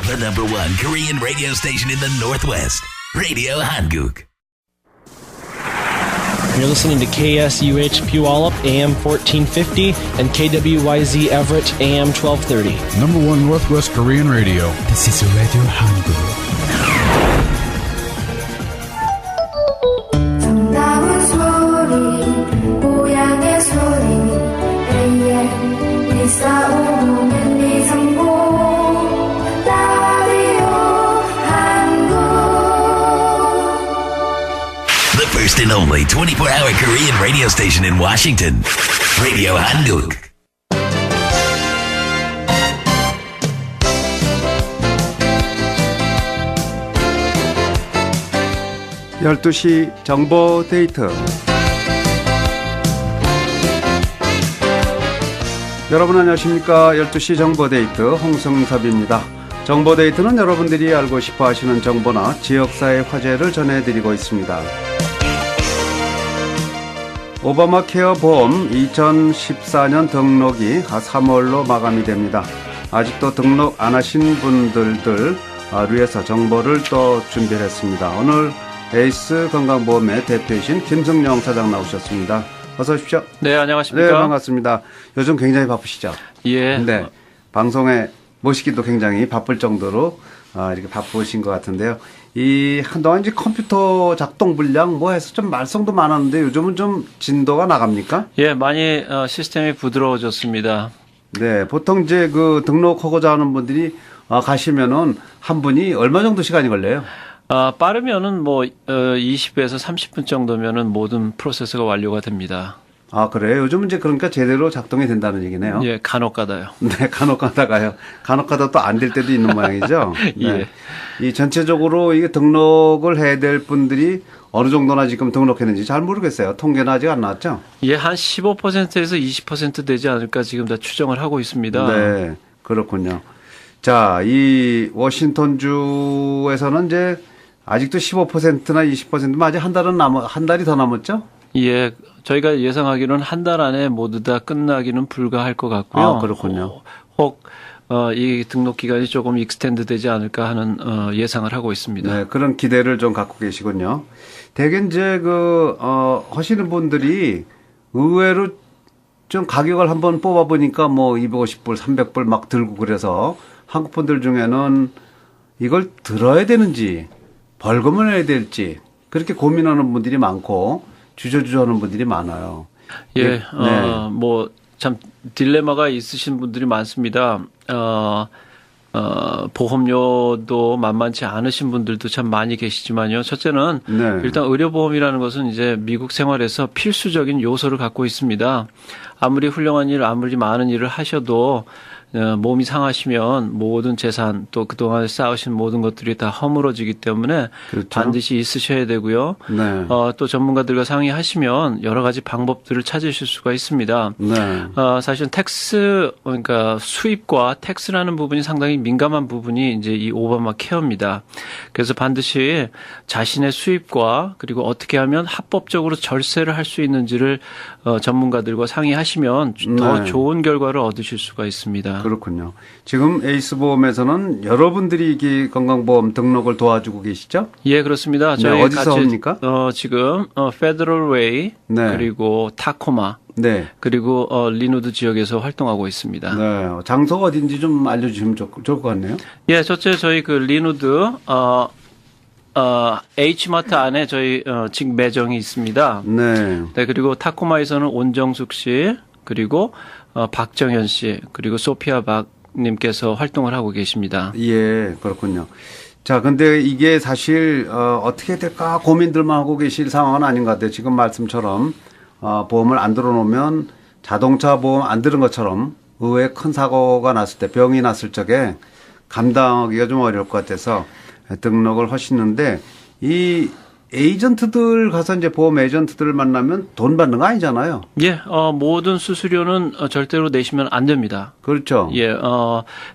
The number one Korean radio station in the Northwest. Radio Hanguk. You're listening to KSUH Puyallup, AM 1450, and KWYZ Everett, AM 1230. Number one Northwest Korean radio. This is Radio Hanguk. 정다운 소리, 고향의 소리, AM 1450 라디오 한국. The first and only 24-hour Korean radio station in Washington. Radio Hanguk. (12시) 정보 데이트. 여러분 안녕하십니까? 12시 정보 데이트 홍승섭입니다. 정보 데이트는 여러분들이 알고 싶어 하시는 정보나 지역사회 화제를 전해드리고 있습니다. 오바마 케어 보험 2014년 등록이 3월로 마감이 됩니다. 아직도 등록 안 하신 분들을 위해서 정보를 또 준비를 했습니다. 오늘 에이스 건강보험의 대표이신 김승영 사장 나오셨습니다. 어서 오십시오. 네, 안녕하십니까. 네, 반갑습니다. 요즘 굉장히 바쁘시죠? 예. 네, 방송에 모시기도 굉장히 바쁠 정도로 이렇게 바쁘신 것 같은데요. 이 한동안 이제 컴퓨터 작동 불량 뭐 해서 좀 말썽도 많았는데 요즘은 좀 진도가 나갑니까? 예, 많이 시스템이 부드러워졌습니다. 네, 보통 이제 그 등록하고자 하는 분들이 가시면은 한 분이 얼마 정도 시간이 걸려요? 빠르면은 뭐 20에서 30분 정도면은 모든 프로세스가 완료가 됩니다. 아, 그래요? 요즘은 이제 그러니까 제대로 작동이 된다는 얘기네요. 예, 간혹가다요. 네, 간혹가다가요. 간혹가다 또 안 될 때도 있는 모양이죠. 네. 예. 이 전체적으로 이게 등록을 해야 될 분들이 어느 정도나 지금 등록했는지 잘 모르겠어요. 통계는 아직 안 나왔죠? 예, 한 15%에서 20% 되지 않을까 지금 다 추정을 하고 있습니다. 네, 그렇군요. 자, 이 워싱턴주에서는 이제 아직도 15%나 20%면 아직 한 달이 더 남았죠? 예, 저희가 예상하기로는 한 달 안에 모두 다 끝나기는 불가할 것 같고요. 아, 그렇군요. 이 등록 기간이 조금 익스텐드 되지 않을까 하는 예상을 하고 있습니다. 네, 그런 기대를 좀 갖고 계시군요. 대개 이제 하시는 분들이 의외로 좀 가격을 한번 뽑아보니까 뭐 250불, 300불 막 들고 그래서 한국 분들 중에는 이걸 들어야 되는지 벌금을 내야 될지 그렇게 고민하는 분들이 많고 주저주저 하는 분들이 많아요. 예, 네. 뭐 참 딜레마가 있으신 분들이 많습니다. 보험료도 만만치 않으신 분들도 참 많이 계시지만요. 첫째는 네. 일단 의료보험이라는 것은 이제 미국 생활에서 필수적인 요소를 갖고 있습니다. 아무리 훌륭한 일, 아무리 많은 일을 하셔도 몸이 상하시면 모든 재산 또 그동안 쌓으신 모든 것들이 다 허물어지기 때문에 그렇죠. 반드시 있으셔야 되고요. 네. 또 전문가들과 상의하시면 여러 가지 방법들을 찾으실 수가 있습니다. 네. 사실은 그러니까 수입과 텍스라는 부분이 상당히 민감한 부분이 이제 이 오바마 케어입니다. 그래서 반드시 자신의 수입과 그리고 어떻게 하면 합법적으로 절세를 할 수 있는지를 전문가들과 상의하시면 더 네. 좋은 결과를 얻으실 수가 있습니다. 그렇군요. 지금 에이스보험에서는 여러분들이 이 건강보험 등록을 도와주고 계시죠? 예, 그렇습니다. 저희 네, 어디서 합니까? 지금 페더럴 웨이 네. 그리고 타코마 네. 그리고 리누드 지역에서 활동하고 있습니다. 네. 장소가 어딘지 좀 알려주시면 좋을 것 같네요. 예, 첫째 저희 그 리누드 H마트 안에 저희 직 매장이 있습니다. 네. 네, 그리고 타코마에서는 온정숙 씨 그리고 박정현 씨 그리고 소피아 박님께서 활동을 하고 계십니다. 예, 그렇군요. 자, 근데 이게 사실 어떻게 될까 고민들만 하고 계실 상황은 아닌 것 같아요. 지금 말씀처럼 보험을 안 들어놓으면 자동차 보험 안 들은 것처럼 의외에 큰 사고가 났을 때 병이 났을 적에 감당하기가 좀 어려울 것 같아서 등록을 하시는데 이 에이전트들 가서 이제 보험 에이전트들을 만나면 돈 받는 거 아니잖아요. 예, 모든 수수료는 절대로 내시면 안 됩니다. 그렇죠. 예,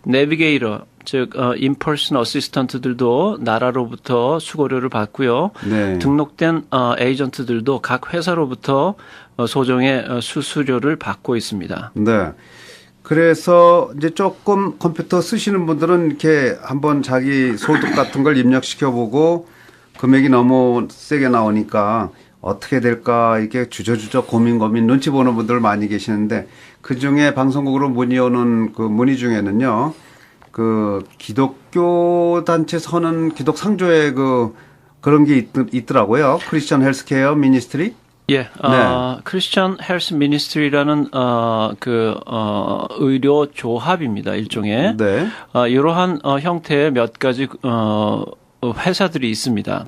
내비게이터, 즉, 인퍼슨 어시스턴트들도 나라로부터 수고료를 받고요. 네. 등록된 에이전트들도 각 회사로부터 소정의 수수료를 받고 있습니다. 네. 그래서 이제 조금 컴퓨터 쓰시는 분들은 이렇게 한번 자기 소득 같은 걸 입력시켜 보고 금액이 너무 세게 나오니까 어떻게 될까 이렇게 주저주저 고민 눈치 보는 분들 많이 계시는데 그중에 방송국으로 문의 오는 그 문의 중에는요. 그 기독교 단체 서는 기독 상조회 그런 게 있더라고요. 크리스천 헬스케어 미니스트리. 예, 크리스천 헬스 미니스트리라는 의료 조합입니다. 일종의. 네. 이러한 형태의 몇 가지 회사들이 있습니다.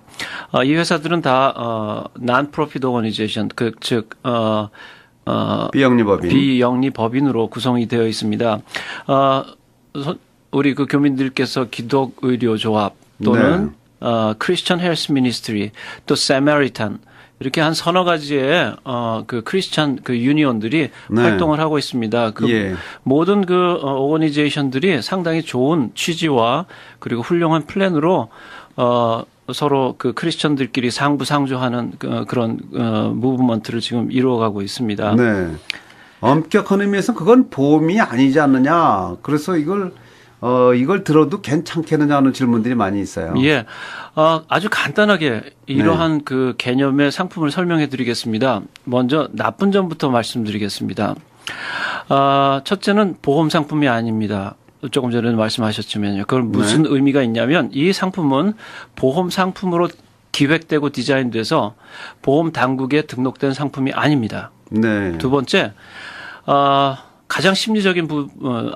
이 회사들은 다 non-profit organization, 비영리법인으로 구성이 되어 있습니다. 우리 그 교민들께서 기독의료조합 또는 크리스천 헬스 미니스트리 또 세마리탄 이렇게 한 서너 가지의 그 크리스천 그 유니온들이 활동을 하고 있습니다. 그 모든 그 오거니제이션들이 상당히 좋은 취지와 그리고 훌륭한 플랜으로 서로 그 크리스천들끼리 상부상조하는 그런 무브먼트를 지금 이루어가고 있습니다. 네. 엄격한 의미에서 그건 보험이 아니지 않느냐. 그래서 이걸 들어도 괜찮겠느냐 하는 질문들이 많이 있어요. 예. 아주 간단하게 이러한 그 개념의 상품을 설명해 드리겠습니다. 먼저 나쁜 점부터 말씀드리겠습니다. 첫째는 보험 상품이 아닙니다. 조금 전에 말씀하셨지만요. 그건 무슨 의미가 있냐면 이 상품은 보험 상품으로 기획되고 디자인돼서 보험 당국에 등록된 상품이 아닙니다. 네. 두 번째, 가장 심리적인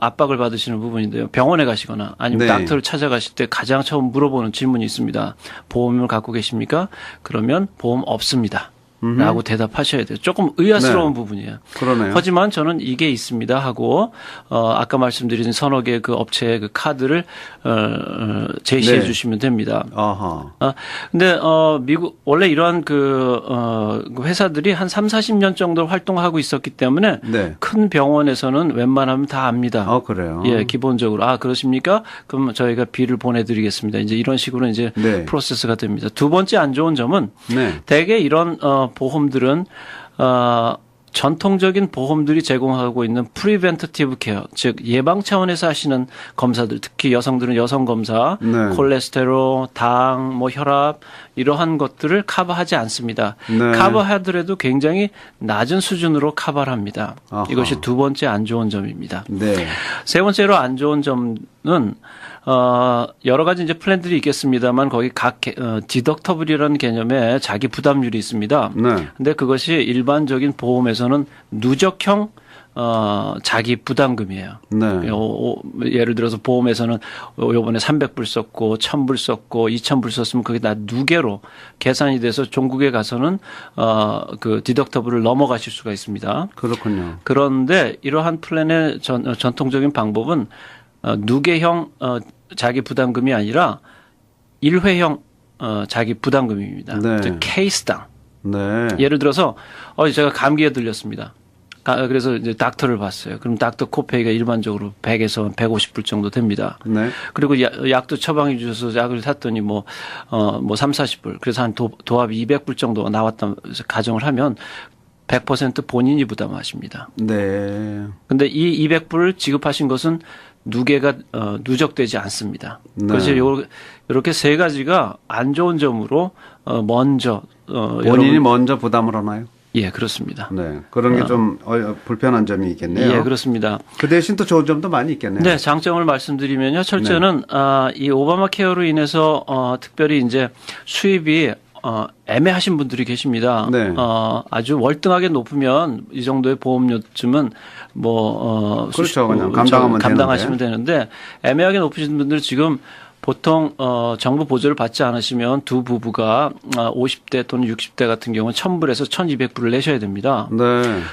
압박을 받으시는 부분인데요. 병원에 가시거나 아니면 닥터를 찾아가실 때 가장 처음 물어보는 질문이 있습니다. 보험을 갖고 계십니까? 그러면 보험 없습니다. 라고 대답하셔야 돼요. 조금 의아스러운 부분이에요. 그러네요. 하지만 저는 이게 있습니다 하고 아까 말씀드린 서너 개 그 업체의 그 카드를 제시해 주시면 됩니다. 근데 미국 원래 이러한 그 회사들이 한 30-40년 정도 활동하고 있었기 때문에 큰 병원에서는 웬만하면 다 압니다. 그래요. 예, 기본적으로 그러십니까? 그럼 저희가 비를 보내드리겠습니다. 이제 이런 식으로 이제 프로세스가 됩니다. 두 번째 안 좋은 점은 대개 이런 보험들은 전통적인 보험들이 제공하고 있는 프리벤티브 케어, 즉 예방 차원에서 하시는 검사들, 특히 여성들은 여성 검사, 콜레스테롤, 당, 혈압 이러한 것들을 커버하지 않습니다. 커버하더라도 굉장히 낮은 수준으로 커버를 합니다. 이것이 두 번째 안 좋은 점입니다. 세 번째로 안 좋은 점은 여러 가지 이제 플랜들이 있겠습니다만 거기 각 디덕터블이라는 개념의 자기 부담률이 있습니다. 근데 그것이 일반적인 보험에서는 누적형 자기 부담금이에요. 예를 들어서 보험에서는 요번에 300불 썼고 1000불 썼고 2000불 썼으면 그게 다 누계로 계산이 돼서 종국에 가서는 그 디덕터블을 넘어가실 수가 있습니다. 그렇군요. 그런데 이러한 플랜의 전통적인 방법은 누계형 자기 부담금이 아니라 일회형 자기 부담금입니다. 즉 케이스당. 예를 들어서 제가 감기에 들렸습니다. 그래서 이제 닥터를 봤어요. 그럼 닥터 코페이가 일반적으로 100에서 150불 정도 됩니다. 그리고 약도 처방해 주셔서 약을 샀더니 30-40불. 그래서 한 도합이 200불 정도가 나왔다 가정을 하면 100% 본인이 부담하십니다. 근데 이 200불을 지급하신 것은 누계가 누적되지 않습니다. 그래서 이렇게 세 가지가 안 좋은 점으로 먼저 본인이 먼저 부담을 하나요? 예, 그렇습니다. 그런 게 좀 불편한 점이 있겠네요. 예, 그렇습니다. 그 대신 또 좋은 점도 많이 있겠네요. 네, 장점을 말씀드리면요. 첫째는 이 오바마 케어로 인해서 특별히 이제 수입이 애매하신 분들이 계십니다. 아주 월등하게 높으면 이 정도의 보험료쯤은 그렇죠. 그냥 감당하시면 되는데 애매하게 높으신 분들 지금 보통 정부 보조를 받지 않으시면 두 부부가 50대 또는 60대 같은 경우는 1000불에서 1200불을 내셔야 됩니다.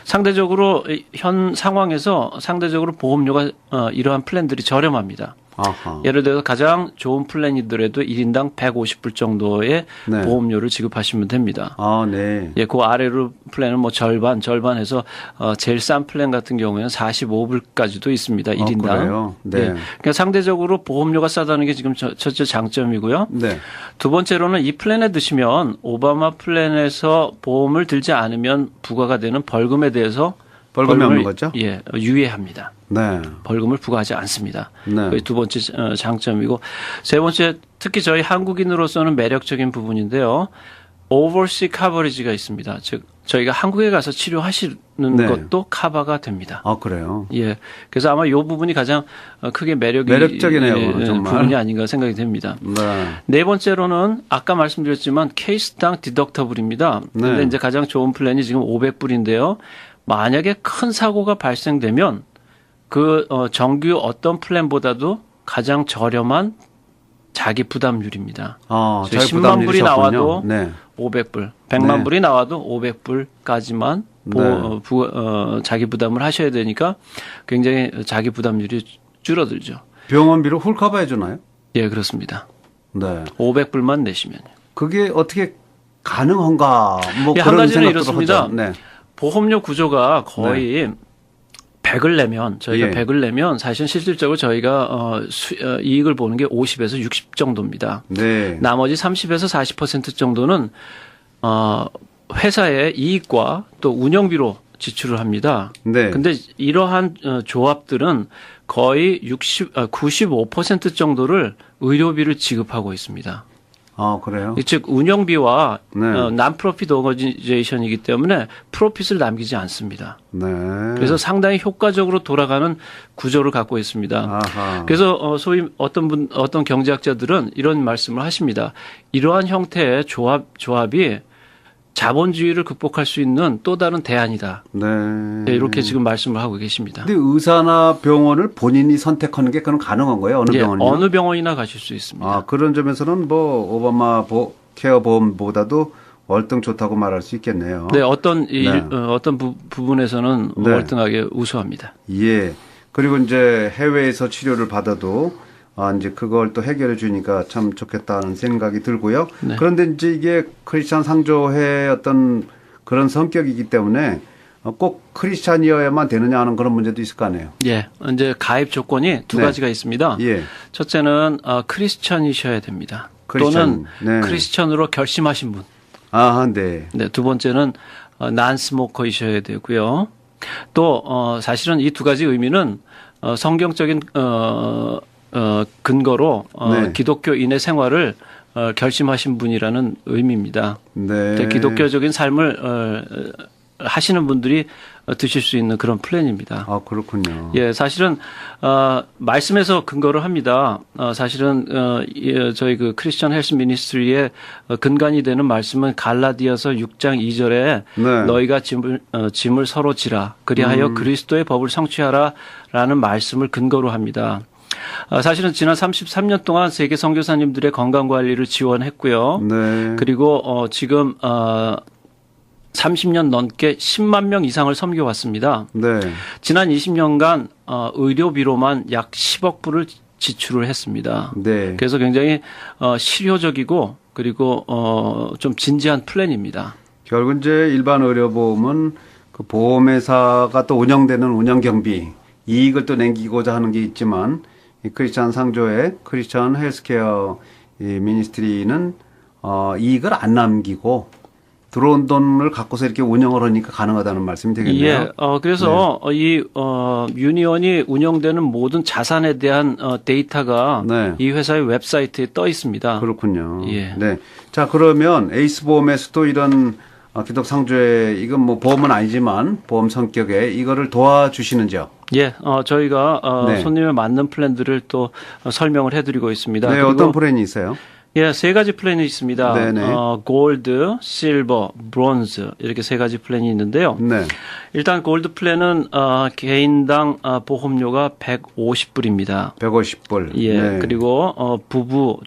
상대적으로 현 상황에서 상대적으로 보험료가 이러한 플랜들이 저렴합니다. 예를 들어서 가장 좋은 플랜이더라도 1인당 150불 정도의 보험료를 지급하시면 됩니다. 예, 그 아래로 플랜은 절반해서 제일 싼 플랜 같은 경우에는 45불까지도 있습니다. 1인당. 예, 그러니까 상대적으로 보험료가 싸다는 게 지금 첫째 장점이고요. 두 번째로는 이 플랜에 드시면 오바마 플랜에서 보험을 들지 않으면 부과가 되는 벌금에 대해서 벌금이 없는 거죠? 예, 유예합니다. 네. 벌금을 부과하지 않습니다. 네. 그게 두 번째 장점이고 세 번째 특히 저희 한국인으로서는 매력적인 부분인데요. overseas coverage가 있습니다. 즉 저희가 한국에 가서 치료하시는 네. 것도 커버가 됩니다. 아, 그래요? 예. 그래서 아마 이 부분이 가장 크게 매력적이네요, 정말. 부분이 아닌가 생각이 됩니다. 네. 네 번째로는 아까 말씀드렸지만 케이스당 디덕터블입니다. 네. 근데 이제 가장 좋은 플랜이 지금 500불인데요. 만약에 큰 사고가 발생되면 그 정규 어떤 플랜보다도 가장 저렴한 자기 부담률입니다. 자기 10만 불이 나와도 네. 500불, 100만 네. 불이 나와도 500불까지만 자기 부담을 하셔야 되니까 굉장히 자기 부담률이 줄어들죠. 병원비로 훌 커버해 주나요? 예, 그렇습니다. 네. 500불만 내시면요. 그게 어떻게 가능한가? 뭐 예, 한 그런 가지는 생각도 이렇습니다. 하죠. 네. 보험료 구조가 거의 100을 내면 저희가 예. 100을 내면 사실 실질적으로 저희가 이익을 보는 게 50에서 60 정도입니다. 네. 나머지 30에서 40% 정도는 회사의 이익과 또 운영비로 지출을 합니다. 네. 근데 이러한 조합들은 거의 95% 정도를 의료비를 지급하고 있습니다. 아, 그래요? 즉 운영비와 네. 난프로핏 오거니제이션이기 때문에 프로핏을 남기지 않습니다. 네. 그래서 상당히 효과적으로 돌아가는 구조를 갖고 있습니다. 아하. 그래서 소위 어떤 경제학자들은 이런 말씀을 하십니다. 이러한 형태의 조합이 자본주의를 극복할 수 있는 또 다른 대안이다. 네. 이렇게 지금 말씀을 하고 계십니다. 근데 의사나 병원을 본인이 선택하는 게 그건 가능한 거예요? 어느 예, 병원이나? 어느 병원이나 가실 수 있습니다. 아, 그런 점에서는 뭐 오바마 케어 보험보다도 월등 좋다고 말할 수 있겠네요. 네, 어떤 네. 어떤 부분에서는 네. 월등하게 우수합니다. 예. 그리고 이제 해외에서 치료를 받아도 이제 그걸 또 해결해 주니까 참 좋겠다는 생각이 들고요. 네. 그런데 이제 이게 크리스찬 상조의 어떤 그런 성격이기 때문에 꼭 크리스찬이어야만 되느냐 하는 그런 문제도 있을 거 아니에요. 예, 이제 가입 조건이 두 네. 가지가 있습니다. 예. 첫째는 크리스천이셔야 됩니다. 크리스천. 또는 네. 크리스천으로 결심하신 분. 아, 네. 네, 두 번째는 난스모커이셔야 되고요. 또 사실은 이 두 가지 의미는 성경적인 근거로 네. 기독교인의 생활을 결심하신 분이라는 의미입니다. 네. 기독교적인 삶을 하시는 분들이 드실 수 있는 그런 플랜입니다. 아, 그렇군요. 예, 사실은 말씀에서 근거를 합니다. 사실은 저희 그 크리스천 헬스 미니스트리의 근간이 되는 말씀은 갈라디아서 6장 2절에 네. 너희가 짐을 서로 지라 그리하여 그리스도의 법을 성취하라라는 말씀을 근거로 합니다. 사실은 지난 33년 동안 세계 선교사님들의 건강 관리를 지원했고요. 네. 그리고 지금 30년 넘게 10만 명 이상을 섬겨왔습니다. 네. 지난 20년간 의료비로만 약 10억 불을 지출을 했습니다. 네. 그래서 굉장히 실효적이고 그리고 좀 진지한 플랜입니다. 결국 이제 일반 의료보험은 그 보험회사가 또 운영되는 운영경비 이익을 또 남기고자 하는 게 있지만 이 크리스찬 상조의 크리스찬 헬스케어 이 미니스트리는 이익을 안 남기고 들어온 돈을 갖고서 이렇게 운영을 하니까 가능하다는 말씀이 되겠네요. 예, 그래서 이 유니온이 운영되는 모든 자산에 대한 데이터가 네. 이 회사의 웹사이트에 떠 있습니다. 그렇군요. 예. 네. 자, 그러면 에이스 보험에서도 이런 기독 상조의 이건 뭐 보험은 아니지만 보험 성격의 이거를 도와주시는지요? 예, 저희가 네. 손님에 맞는 플랜들을 또 설명을 해드리고 있습니다. 네, 그리고 어떤 플랜이 있어요? 예, 세 가지 플랜이 있습니다. 네네. 골드, 실버, 브론즈 이렇게 세 가지 플랜이 있는데요. 네. 일단 골드 플랜은 개인당 보험료가 150불입니다. 150불. 예, 네. 그리고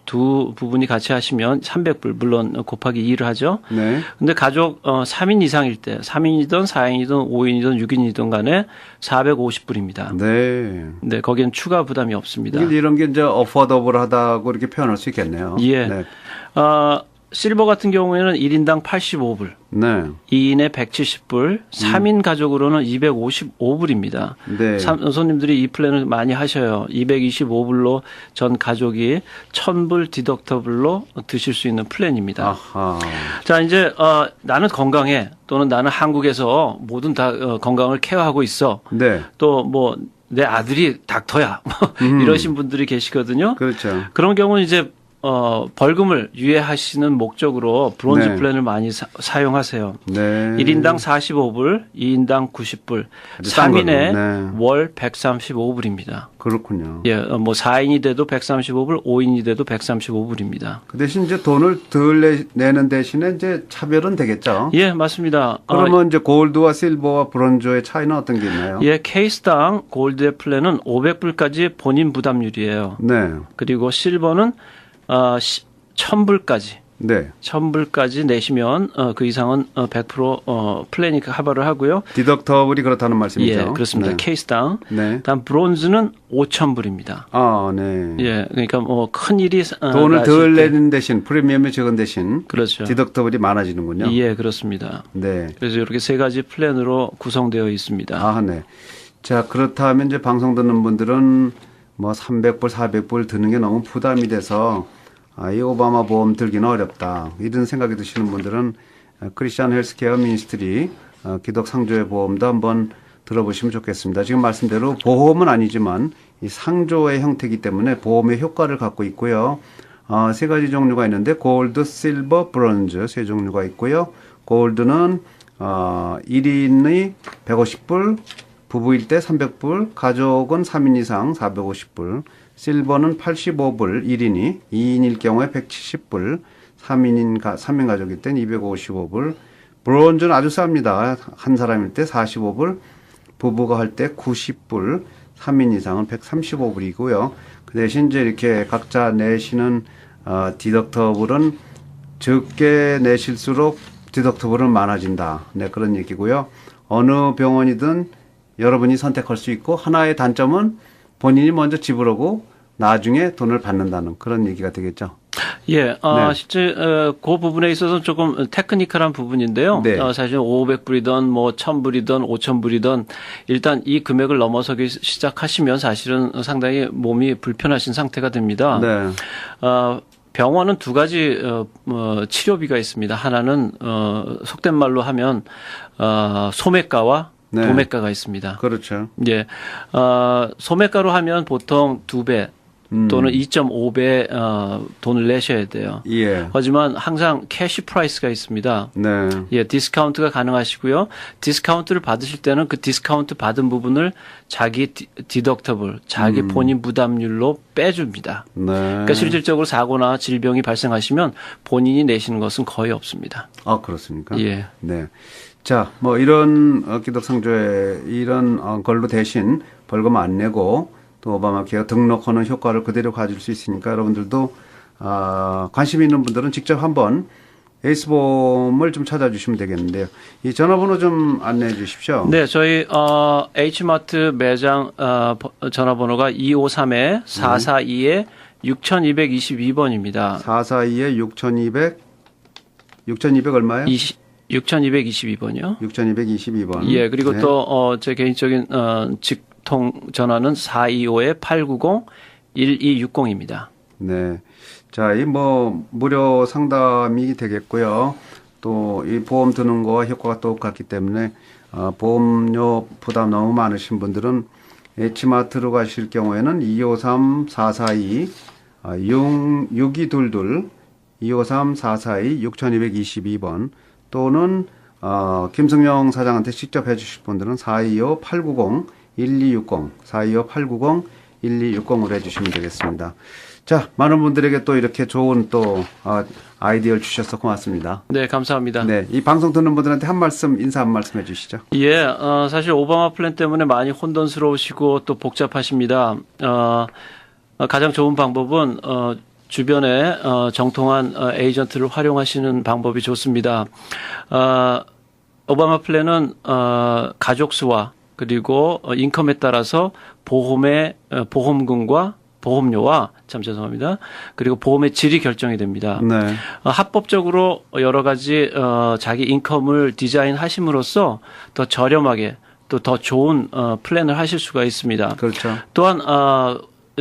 두 부분이 같이 하시면 300불 물론 곱하기 2를 하죠. 네. 근데 가족 3인 이상일 때 3인이든 4인이든 5인이든 6인이든 간에 450불입니다. 네. 네, 거기엔 추가 부담이 없습니다. 이런 게 이제 어포더블하다고 이렇게 표현할 수 있겠네요. 예. 네. 실버 같은 경우에는 1인당 85불, 네. 2인에 170불, 3인 가족으로는 255불입니다. 네. 손님들이 이 플랜을 많이 하셔요. 225불로 전 가족이 1000불 디덕터블로 드실 수 있는 플랜입니다. 아하. 자, 이제 나는 건강해 또는 나는 한국에서 모든 다 건강을 케어하고 있어. 네. 또 뭐 내 아들이 닥터야. 이러신 분들이 계시거든요. 그렇죠. 그런 경우는 이제 벌금을 유예하시는 목적으로 브론즈 네. 플랜을 많이 사용하세요. 네. 1인당 45불, 2인당 90불, 아주 싼 3인에 거네. 월 135불입니다. 그렇군요. 예, 뭐 4인이 돼도 135불, 5인이 돼도 135불입니다. 그 대신 이제 돈을 덜 내는 대신에 이제 차별은 되겠죠. 예, 맞습니다. 그러면 이제 골드와 실버와 브론즈의 차이는 어떤 게 있나요? 예, 케이스당 골드의 플랜은 500불까지 본인 부담률이에요. 네. 그리고 실버는 1000불까지. 네. 1000불까지 내시면 그 이상은 100% 플랜이 커버를 하고요. 디덕터블이 그렇다는 말씀이죠. 예, 그렇습니다. 네. 케이스당. 네. 다음 브론즈는 5000불입니다. 아, 네. 예, 그러니까 뭐 큰 일이 돈을 나실 덜 때- 내는 대신 프리미엄이 적은 대신 그렇죠. 디덕터블이 많아지는군요. 예, 그렇습니다. 네. 그래서 이렇게 세 가지 플랜으로 구성되어 있습니다. 아, 네. 자, 그렇다면 이제 방송 듣는 분들은 뭐 300불, 400불 드는 게 너무 부담이 돼서 이 오바마 보험 들기는 어렵다. 이런 생각이 드시는 분들은 크리스천 헬스케어 미니스트리 기독 상조의 보험도 한번 들어보시면 좋겠습니다. 지금 말씀대로 보험은 아니지만 이 상조의 형태이기 때문에 보험의 효과를 갖고 있고요. 세 가지 종류가 있는데 골드, 실버, 브론즈 세 종류가 있고요. 골드는 1인이 150불, 부부일 때 300불, 가족은 3인 이상 450불, 실버는 85불 1인이, 2인일 경우에 170불, 3인 가족일 땐 255불, 브론즈는 아주 쌉니다. 한 사람일 때 45불, 부부가 할 때 90불, 3인 이상은 135불이고요. 그 대신 이제 이렇게 각자 내시는 디덕터블은 적게 내실수록 디덕터블은 많아진다. 네, 그런 얘기고요. 어느 병원이든 여러분이 선택할 수 있고 하나의 단점은 본인이 먼저 지불하고 나중에 돈을 받는다는 그런 얘기가 되겠죠. 예, 네. 실제 그 부분에 있어서는 조금 테크니컬한 부분인데요. 네. 사실 500불이든 뭐 1000불이든 5000불이든 일단 이 금액을 넘어서기 시작하시면 사실은 상당히 몸이 불편하신 상태가 됩니다. 네. 병원은 두 가지 치료비가 있습니다. 하나는 속된 말로 하면 소매가와 네. 도매가가 있습니다. 그렇죠. 예, 소매가로 하면 보통 2배 또는 2.5배 돈을 내셔야 돼요. 예. 하지만 항상 캐시 프라이스가 있습니다. 네. 예, 디스카운트가 가능하시고요. 디스카운트를 받으실 때는 그 디스카운트 받은 부분을 자기 디덕터블, 자기 본인 부담률로 빼줍니다. 네. 그러니까 실질적으로 사고나 질병이 발생하시면 본인이 내시는 것은 거의 없습니다. 아, 그렇습니까? 예. 네. 자, 뭐 이런 기독상조의 이런 걸로 대신 벌금 안 내고 또 오바마 케어 등록하는 효과를 그대로 가질 수 있으니까 여러분들도 관심 있는 분들은 직접 한번 에이스보험을 좀 찾아주시면 되겠는데요. 이 전화번호 좀 안내해 주십시오. 네, 저희 H마트 매장 전화번호가 253-442-6222번입니다. 442에 6200 얼마요? 6222번이요. 6222번. 예, 그리고 네. 또 제 개인적인 직통 전화는 425-890-1260입니다. 네. 자, 이 뭐 무료 상담이 되겠고요. 또 이 보험 드는 거와 효과가 똑같기 때문에 보험료 부담 너무 많으신 분들은 H마트로 가실 경우에는 253-442-6222 253-442-6222번 또는 김승영 사장한테 직접 해주실 분들은 425-890-1260 425-890-1260으로 해주시면 되겠습니다. 자, 많은 분들에게 또 이렇게 좋은 또 아이디어를 주셔서 고맙습니다. 네, 감사합니다. 네, 이 방송 듣는 분들한테 인사 한 말씀 해주시죠. 예, 사실 오바마 플랜 때문에 많이 혼돈스러우시고 또 복잡하십니다. 가장 좋은 방법은 주변에 정통한 에이전트를 활용하시는 방법이 좋습니다. 오바마 플랜은 가족 수와 그리고 인컴에 따라서 보험금과 보험료와 참 죄송합니다. 그리고 보험의 질이 결정이 됩니다. 네. 합법적으로 여러 가지 자기 인컴을 디자인하심으로써 더 저렴하게 또 더 좋은 플랜을 하실 수가 있습니다. 그렇죠. 또한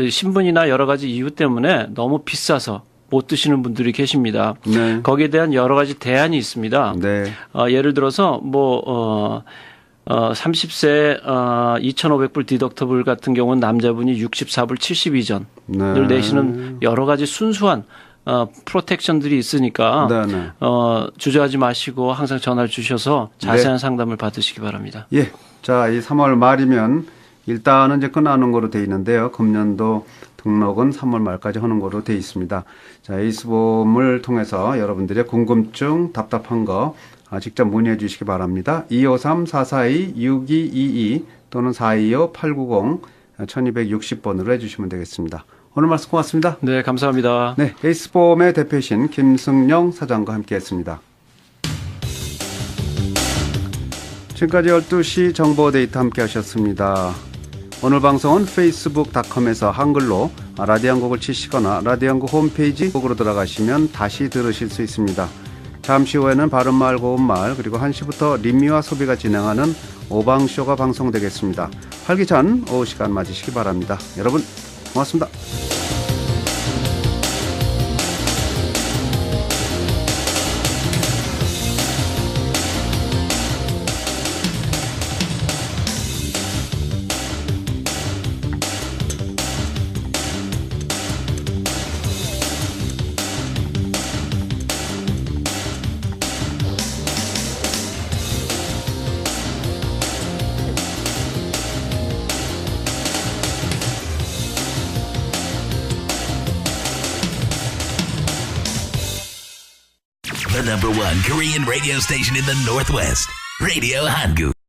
신분이나 여러 가지 이유 때문에 너무 비싸서 못 드시는 분들이 계십니다. 네. 거기에 대한 여러 가지 대안이 있습니다. 네. 예를 들어서 30세 2,500불 디덕터블 같은 경우는 남자분이 64불 72전을 네. 내시는 여러 가지 순수한 프로텍션들이 있으니까 네. 주저하지 마시고 항상 전화를 주셔서 자세한 상담을 받으시기 바랍니다. 예. 자, 이 3월 말이면 일단은 이제 끝나는 거로 돼 있는데요. 금년도 등록은 3월 말까지 하는 거로 돼 있습니다. 자, 에이스보험을 통해서 여러분들의 궁금증, 답답한 거 직접 문의해 주시기 바랍니다. 253-442-6222 또는 425-890 1260번으로 해주시면 되겠습니다. 오늘 말씀 고맙습니다. 네, 감사합니다. 네, 에이스보험의 대표이신 김승영 사장과 함께했습니다. 지금까지 12시 정보데이터 함께하셨습니다. 오늘 방송은 facebook.com에서 한글로 라디오 한국을 치시거나 라디오 한국 홈페이지 쪽으로 들어가시면 다시 들으실 수 있습니다. 잠시 후에는 바른말 고운말 그리고 1시부터 림미와 소비가 진행하는 오방쇼가 방송되겠습니다. 활기찬 오후 시간 맞으시기 바랍니다. 여러분 고맙습니다. The #1 Korean radio station in the Northwest, Radio Hanguk.